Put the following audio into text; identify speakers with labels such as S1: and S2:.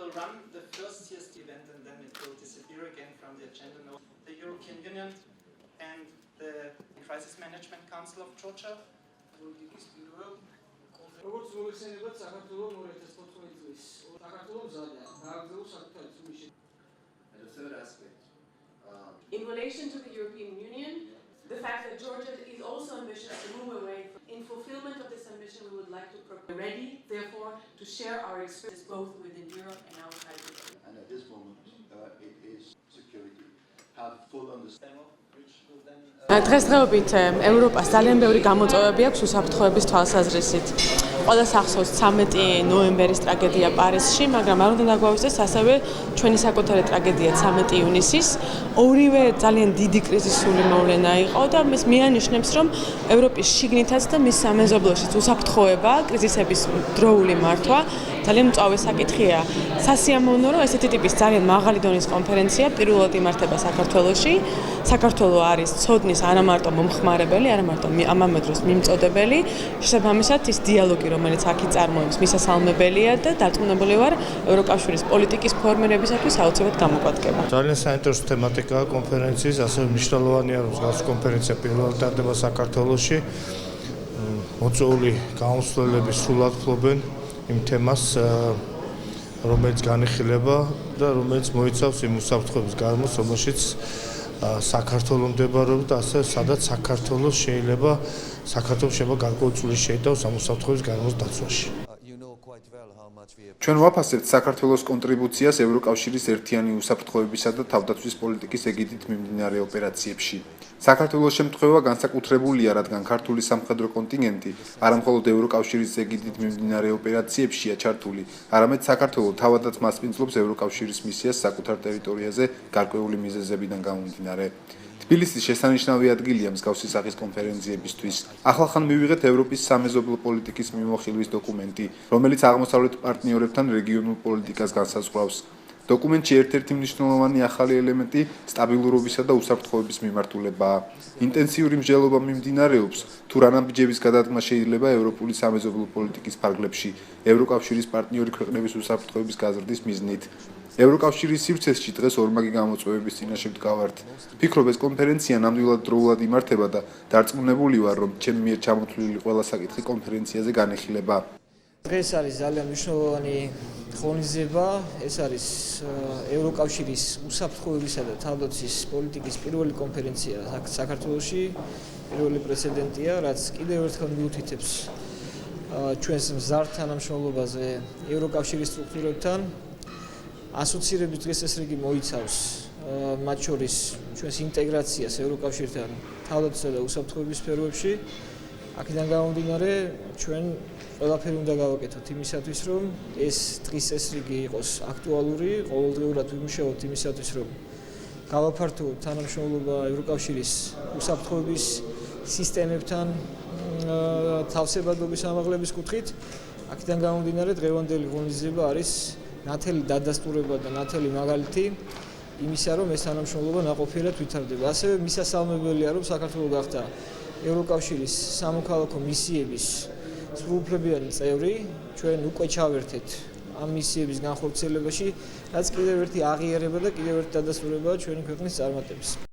S1: will run the first CST event and then it will disappear again from the agenda. No, the European Union and the Crisis Management Council of Georgia.
S2: And the third aspect.
S3: In relation to the European Union, the fact that Georgia is also ambitious to move away from, in fulfillment of this ambition, we would like to be ready, therefore, to share our experience both within Europe and outside Europe.
S2: And at this moment, it is security. Have full understanding.
S4: დღესდღეობით ევროპას ძალიან ბევრი გამოწვევები აქვს უსაფრთხოების თვალსაზრისით. ყველას ახსოვს 13 ნოემბერის ტრაგედია პარიზში, მაგრამ არ უნდა დაგვაუწყდეს ასევე ჩვენი საკუთარი ტრაგედია 13 ივნისის. ორივე ძალიან დიდი კრიზისული მოვლენა იყო და ეს მიანიშნებს, რომ ევროპის შიგნითაც და მის სამეზობლოშიც უსაფრთხოება, კრიზისების დროული მართვა ძალიან მწვავე საკითხია. სასიამოვნო, რომ ესეთი ტიპის ძალიან მაღალი დონის კონფერენცია პირველად იმართება საქართველოში. საქართველო არის ცოდნის არა მარტო მომხმარებელი, არა მარტო ამავე დროს მიმწოდებელი. შესაბამისად, ის დიალოგი, რომელიც აქ იწარმოებს, მისასალმებელია და დარწმუნებული ვარ, ევროკავშირის პოლიტიკის ფორმირებისათვის აუცილებლად გამოგვადგება.
S5: ძალიან საინტერესო თემატიკაა კონფერენციის, ასევე მნიშვნელოვანია, რომ მსგავსი კონფერენცია პირველად ტარდება საქართველოში. მოწვეული გამოსვლელები სრულად ფლობენ იმ თემას, რომელიც განიხილება და რომელიც მოიცავს იმ უსაფრთხოების გარემოს, რომელშიც საქართველოს მდებარეობს და ასე სადაც საქართველოს შეიძლება გარკვეული შეიტანოს ამ უსაფრთხოების გარემოს დაცვაში.
S6: ჩვენ ვაფასებთ საქართველოს კონტრიბუციას ევროკავშირის ერთიანი უსაფრთხოებისა და თავდაცვის პოლიტიკის ეგიდით მიმდინარე ოპერაციებში. საქართველოს შემთხვევა განსაკუთრებულია, რადგან ქართული სამხედრო კონტინგენტი არამხოლოდ ევროკავშირის ეგიდით მიმდინარე ოპერაციებშია ჩართული, არამედ საქართველოს თავადაც მასპინძლობს ევროკავშირის მისიას საკუთარ ტერიტორიაზე გარკვეული მიზეზებიდან გამომდინარე. თბილისი შესანიშნავი ადგილია მსგავსი სახის კონფერენციებისთვის. ახლახან მივიღეთ ევროპის სამეზობლო პოლიტიკის მიმოხილვის დოკუმენტი, რომელიც აღმოსავლეთ პარტნიორებთან რეგიონულ პოლიტიკას განსაზღვრავს. დოკუმენტში ერთ-ერთი მნიშვნელოვანი ახალი ელემენტი სტაბილურობისა და უსაფრთხოების მიმართულებაა. ინტენსიური მსჯელობა მიმდინარეობს, თუ რა ნაბიჯების გადადგმა შეიძლება ევროპული სამეზობლო პოლიტიკის ფარგლებში, ევროკავშირის პარტნიორი ქვეყნების უსაფრთხოების გაზრდის მიზნით. ევროკავშირის სივრცეში დღეს ორმაგი გამოწვევების წინაშე ვდგავართ. ვფიქრობ, ეს კონფერენცია ნამდვილად დროულად იმართება და დარწმუნებული ვარ, რომ ჩემი მიერ ჩამოთვლილი ყველა საკითხი კონფერენციაზე განეხილება.
S7: დღეს არის ძალიან მნიშვნელოვანი ღონისძიება, ეს არის ევროკავშირის უსაფრთხოებისა და თავდაცვის პოლიტიკის პირველი კონფერენცია საქართველოში, პირველი პრეცედენტია, რაც კიდევ ერთხელ მიუთითებს ჩვენს მზარდ თანამშრომლობაზე ევროკავშირის სტრუქტურებთან. ასოცირების დღესასრიგი მოიცავს მათ შორის ჩვენს ინტეგრაციას ევროკავშირთან თავდაცვისა და უსაფრთხოების სფეროებში. აქედან გამომდინარე, ჩვენ ყველაფერი უნდა გავაკეთოთ იმისათვის, რომ ეს დღის წესრიგი იყოს აქტუალური, ყოველდღიურად ვიმუშაოთ იმისათვის, რომ გავაფართოვოთ თანამშრომლობა ევროკავშირის უსაფრთხოების სისტემებთან თავსებადობის ამაღლების კუთხით. აქედან გამომდინარე, დღევანდელი ღონისძიება არის ნათელი დადასტურება და ნათელი მაგალითი იმისა, რომ ეს თანამშრომლობა ნაყოფიერად ვითარდება. ასევე მისასალმებელია, რომ საქართველოს გახდა ევროკავშირის სამოქალაქო მისიების სრულუფლებიანი წევრი. ჩვენ უკვე ჩავერთეთ ამ მისიების განხორციელებაში, რაც კიდევ ერთი აღიარება და კიდევ ერთი დადასტურებაა ჩვენი ქვეყნის წარმატების.